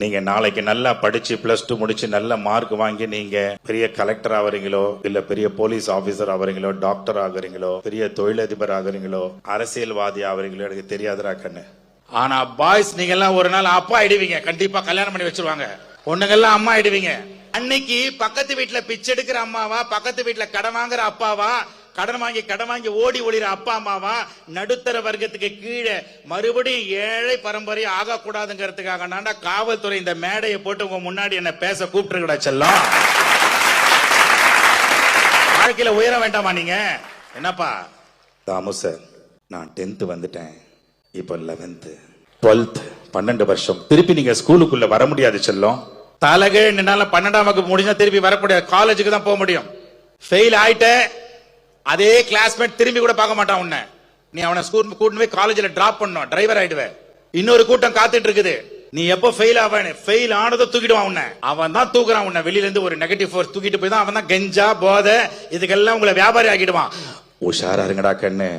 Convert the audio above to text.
நீங்க நாளைக்கு நல்லா படிச்சு +2 முடிச்சு நல்ல மார்க் வாங்கி நீங்க பெரிய கலெக்டர் ஆவறீங்களோ, இல்ல பெரிய போலீஸ் ஆபீசர் ஆவறீங்களோ, டாக்டர் ஆகுறீங்களோ, பெரிய தொழிலதிபர் ஆகுறீங்களோ, அரசியல்வாதி ஆவறீங்களோ எனக்கு தெரியாதுடா கண்ணு. ஆனா பாய்ஸ் நீங்க எல்லாம் ஒரு நாள் அப்பா ஆயிடுவீங்க. கண்டிப்பா கல்யாணம் பண்ணி வச்சிருவாங்க. பொண்ணுங்கெல்லாம் அம்மா ஆயிடுவீங்க. அன்னைக்கு பக்கத்து வீட்டுல பிச்சை எடுக்கிற அம்மாவா, பக்கத்து வீட்டுல கடன் வாங்குற அப்பாவா, கடன் வாங்கி ஓடி ஒளிற அப்பா அம்மாவா, நடுத்தர வர்க்கத்துக்கு கீழே மறுபடியும் ஏழை பரம்பரை ஆகக்கூடாதுங்கிறதுக்காக நான்டா காவல்துறை இந்த மேடையை போட்டு உங்க முன்னாடி என்ன பேச கூப்பிட்டுருக்கடா செல்லம். வாழ்க்கையில உயர வேண்டாமா நீங்க? என்னப்பா தாமு சார், நான் 10th வந்துட்டேன், இப்ப 11th 12th 12 வருஷம் திருப்பி நீங்க ஸ்கூலுக்குள்ள வர முடியாது செல்லம். தலகே என்னால 12ஆம் வகுப்பு முடிஞ்சா திருப்பி வரக்கூடிய காலேஜுக்கு தான் போக முடியும். ஃபெயில் ஆயிட்ட அதே கிளாஸ்மேட் திரும்பி கூட பார்க்க மாட்டான் உன்னை. நீ அவனை ஸ்கூல் கூட்டிட்டு போய் காலேஜ்ல டிராப் பண்ணும், டிரைவர் ஆயிடுவே. இன்னொரு கூட்டம் காத்துட்டு இருக்குது. நீ எப்போ ஃபெயில் ஆவானே, ஃபெயில் ஆனதை தூக்கிடுவான் உன்னை. அவன் தான் தூக்குறான் உன்னை வெளியில இருந்து. ஒரு நெகட்டிவ் ஃபோர்ஸ் தூக்கிட்டு போய் தான் அவன் தான் கெஞ்சா போதை இதுக்கெல்லாம் உங்களை வியாபாரி ஆக்கிடுவான். உஷாரா இருங்கடா கண்ணு.